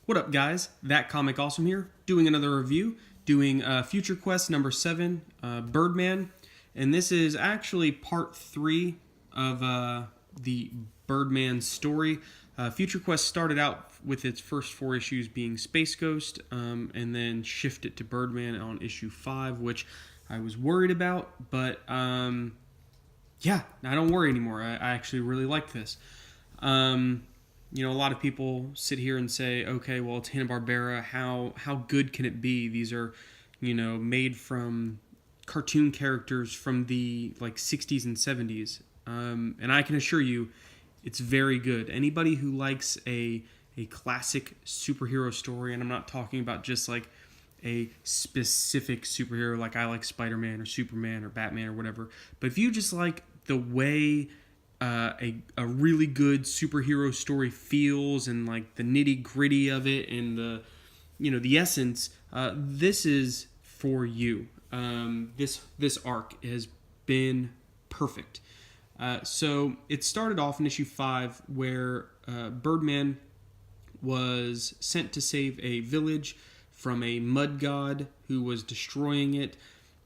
What up, guys? That Comic Awesome here, doing another review, doing Future Quest number 7, Birdman, and this is actually part 3 of the Birdman story. Future Quest started out with its first 4 issues being Space Ghost, and then shifted to Birdman on issue 5, which I was worried about, but yeah, I don't worry anymore. I actually really like this. A lot of people sit here and say, okay, well, it's Hanna-Barbera. How good can it be? These are, made from cartoon characters from the 60s and 70s. And I can assure you, it's very good. Anybody who likes a classic superhero story, and I'm not talking about just a specific superhero like I like Spider-Man or Superman or Batman or whatever, but if you just like the way a really good superhero story feels and the nitty gritty of it and the essence, this is for you. This arc has been perfect. So it started off in issue 5 where Birdman was sent to save a village from a mud god who was destroying it.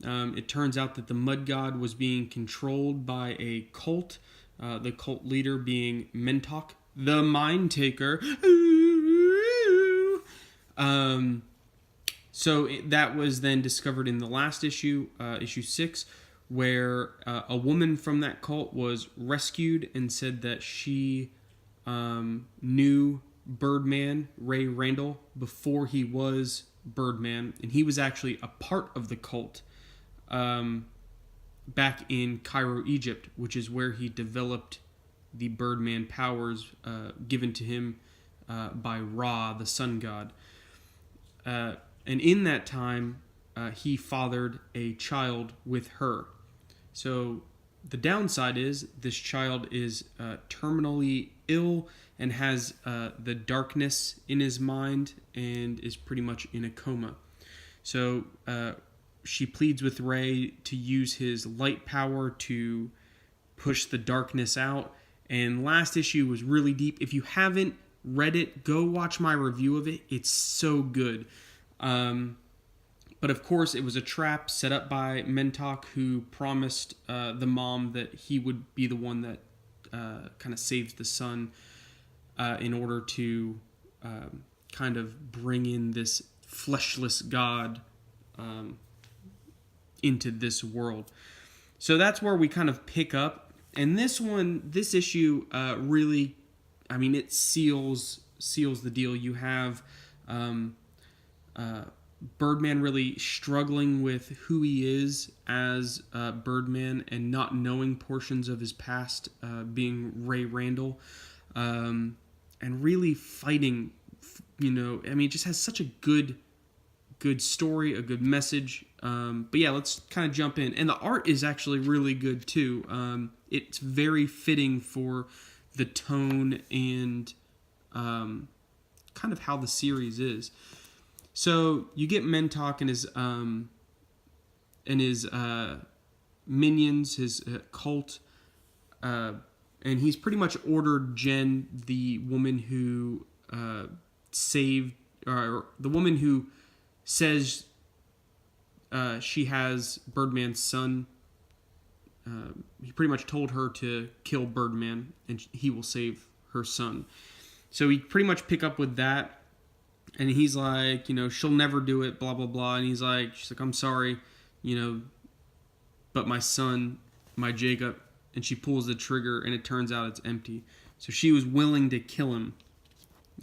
It turns out that the mud god was being controlled by a cult. The cult leader being Mentok, the Mind Taker. So that was then discovered in the last issue, issue 6, where a woman from that cult was rescued and said that she knew Birdman, Ray Randall, before he was Birdman, and he was actually a part of the cult. Back in Cairo, Egypt, which is where he developed the Birdman powers given to him by Ra, the sun god. And in that time, he fathered a child with her. So the downside is this child is terminally ill and has the darkness in his mind and is pretty much in a coma. So she pleads with Ray to use his light power to push the darkness out. And last issue was really deep. If you haven't read it, go watch my review of it. It's so good. But of course, it was a trap set up by Mentok, who promised the mom that he would be the one that kind of saves the son in order to kind of bring in this fleshless god into this world. So that's where we kind of pick up. And this issue really, it seals the deal. You have Birdman really struggling with who he is as Birdman and not knowing portions of his past, being Ray Randall, and really fighting. It just has such a good story, a good message. But yeah, let's kind of jump in. And the art is actually really good too. It's very fitting for the tone and kind of how the series is. So you get Mentok and his minions, his cult, and he's pretty much ordered Jen, the woman who saved, or the woman who says she has Birdman's son. He pretty much told her to kill Birdman and he will save her son. So we pretty much pick up with that. And he's like, she'll never do it, blah, blah, blah. And she's like, I'm sorry, but my son, my Jacob. And she pulls the trigger and it turns out it's empty. So she was willing to kill him.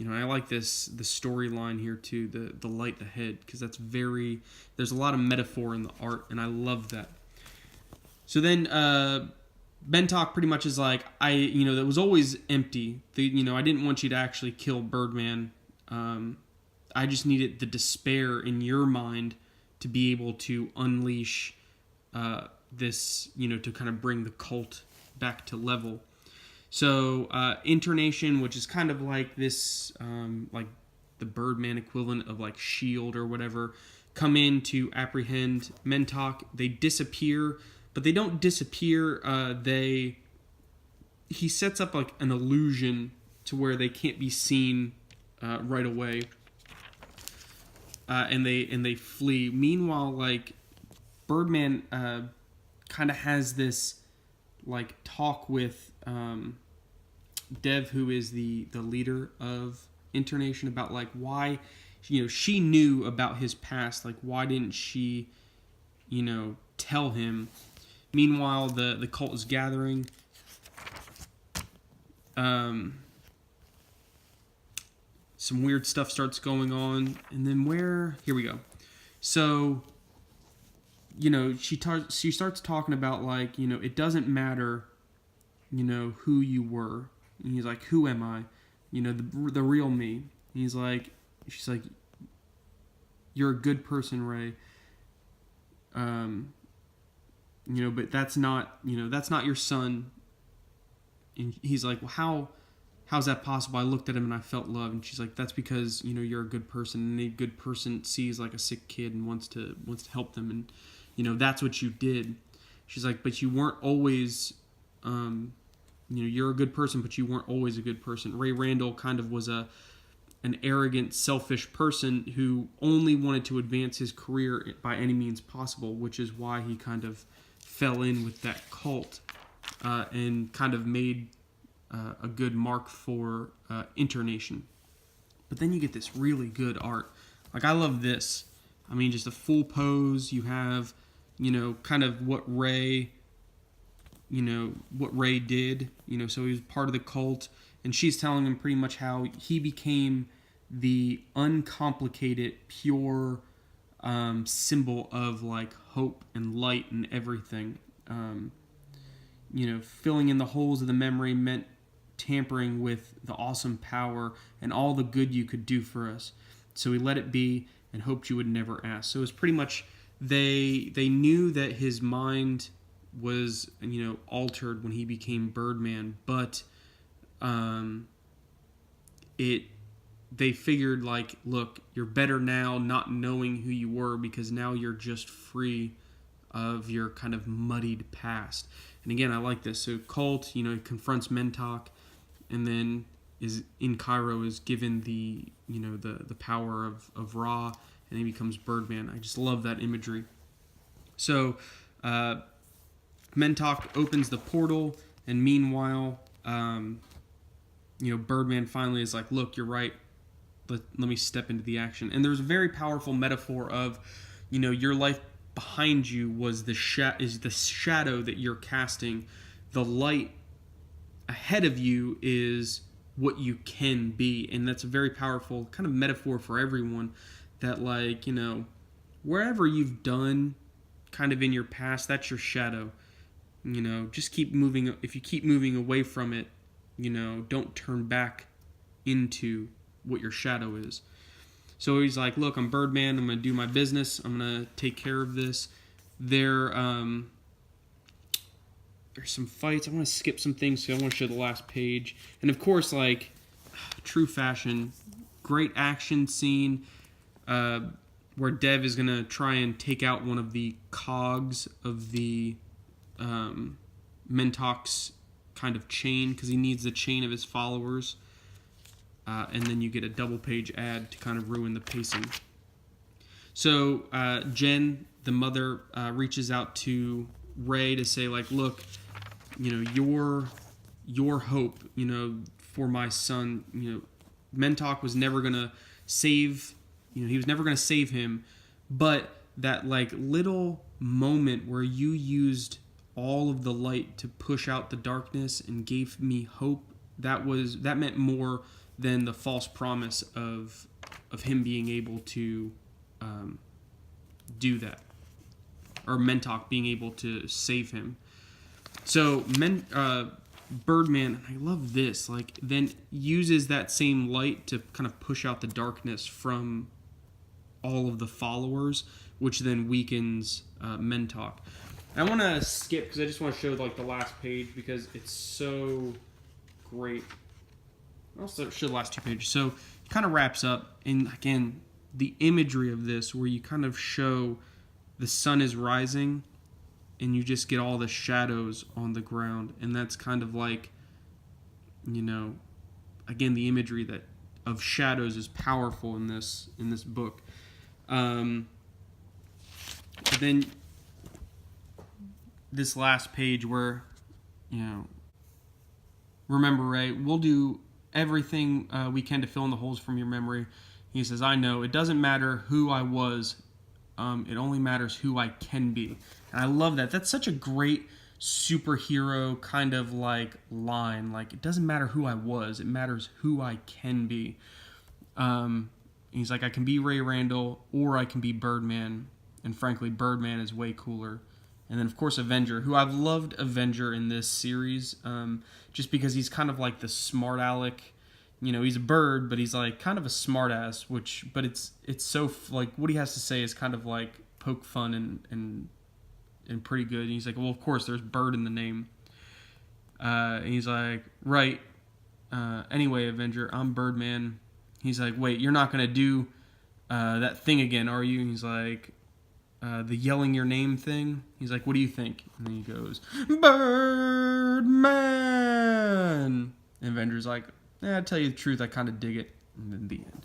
I like the storyline here too, the light ahead, because there's a lot of metaphor in the art, and I love that. So then Mentok pretty much is like, that was always empty. I didn't want you to actually kill Birdman. I just needed the despair in your mind to be able to unleash this, to kind of bring the cult back to level. So Internation, which is kind of like this, like the Birdman equivalent of like S.H.I.E.L.D. or whatever, come in to apprehend Mentok. They disappear, but they don't disappear. He sets up like an illusion to where they can't be seen right away. and they flee. Meanwhile, like Birdman kind of has this like talk with Dev, who is the leader of Internation, about like why, she knew about his past. Like, why didn't she, tell him? Meanwhile, the cult is gathering. Some weird stuff starts going on, and then here we go. So, she starts talking about like, it doesn't matter, who you were. And he's like, who am I? The real me. And she's like, you're a good person, Ray. But that's not your son. And he's like, well, how's that possible? I looked at him and I felt love. And she's like, that's because, you're a good person, and a good person sees like a sick kid and wants to help them. And, that's what you did. She's like, but you weren't always, you're a good person, but you weren't always a good person. Ray Randall kind of was an arrogant, selfish person who only wanted to advance his career by any means possible, which is why he kind of fell in with that cult and kind of made a good mark for Internation. But then you get this really good art. Like, I love this. I mean, just a full pose. You have, kind of what Ray did. So he was part of the cult, and she's telling him pretty much how he became the uncomplicated, pure symbol of like hope and light and everything. Filling in the holes of the memory meant tampering with the awesome power and all the good you could do for us. So we let it be and hoped you would never ask. So it was pretty much they knew that his mind was altered when he became Birdman, but they figured like, look, you're better now not knowing who you were, because now you're just free of your kind of muddied past. And again, I like this. So Colt, he confronts Mentok, and then is in Cairo, is given the the power of Ra, and he becomes Birdman. I just love that imagery. So Mentok opens the portal, and meanwhile, Birdman finally is like, look, you're right. Let me step into the action. And there's a very powerful metaphor of, your life behind you was is the shadow that you're casting. The light ahead of you is what you can be. And that's a very powerful kind of metaphor for everyone, that like, wherever you've done kind of in your past, that's your shadow. Just keep moving. If you keep moving away from it, don't turn back into what your shadow is. So he's like, look, I'm Birdman. I'm going to do my business. I'm going to take care of this. There's some fights. I want to skip some things, so I want to show the last page. And of course, like true fashion, great action scene where Dev is going to try and take out one of the cogs of the Mentok's kind of chain, because he needs the chain of his followers. And then you get a double-page ad to kind of ruin the pacing. So Jen, the mother, reaches out to Ray to say, like, look, your hope, for my son, Mentok was never gonna save, he was never gonna save him, but that like little moment where you used all of the light to push out the darkness and gave me hope, that meant more than the false promise of him being able to do that, or Mentok being able to save him. So Birdman, I love this, like then uses that same light to kind of push out the darkness from all of the followers, which then weakens Mentok. I want to skip because I just want to show like the last page because it's so great. I'll show the last two pages. So it kind of wraps up, and again, the imagery of this where you kind of show the sun is rising and you just get all the shadows on the ground, and that's kind of like, again, the imagery of shadows is powerful in this book. But then this last page where, you know, remember, Ray, we'll do everything we can to fill in the holes from your memory. He says, I know, it doesn't matter who I was, it only matters who I can be. And I love that. That's such a great superhero kind of like line. Like, it doesn't matter who I was, it matters who I can be. He's like, I can be Ray Randall or I can be Birdman. And frankly, Birdman is way cooler. And then, of course, Avenger, who I've loved Avenger in this series, just because he's kind of like the smart aleck. You know, he's a bird, but he's like kind of a smart ass, but it's so, like, what he has to say is kind of like poke fun and pretty good. And he's like, well, of course, there's bird in the name. And he's like, right. Anyway, Avenger, I'm Birdman. He's like, wait, you're not going to do that thing again, are you? And he's like, the yelling your name thing. He's like, what do you think? And then he goes, Birdman. And Avenger's like, to tell you the truth, I kind of dig it. And then the end.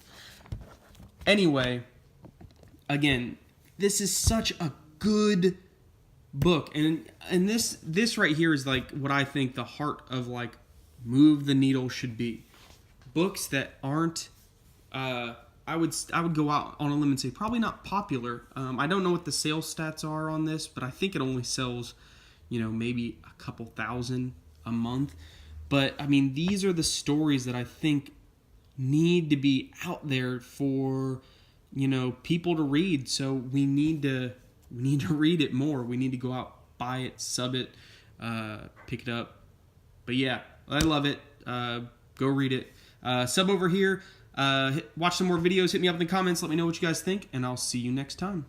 Anyway, again, this is such a good book. And this right here is like what I think the heart of like Move the Needle should be. Books that aren't I would go out on a limb and say probably not popular. I don't know what the sales stats are on this, but I think it only sells, maybe a couple thousand a month. But I mean, these are the stories that I think need to be out there for, people to read. So we need to read it more. We need to go out, buy it, sub it, pick it up. But yeah, I love it. Go read it. Sub over here. Watch some more videos. Hit me up in the comments. Let me know what you guys think, and I'll see you next time.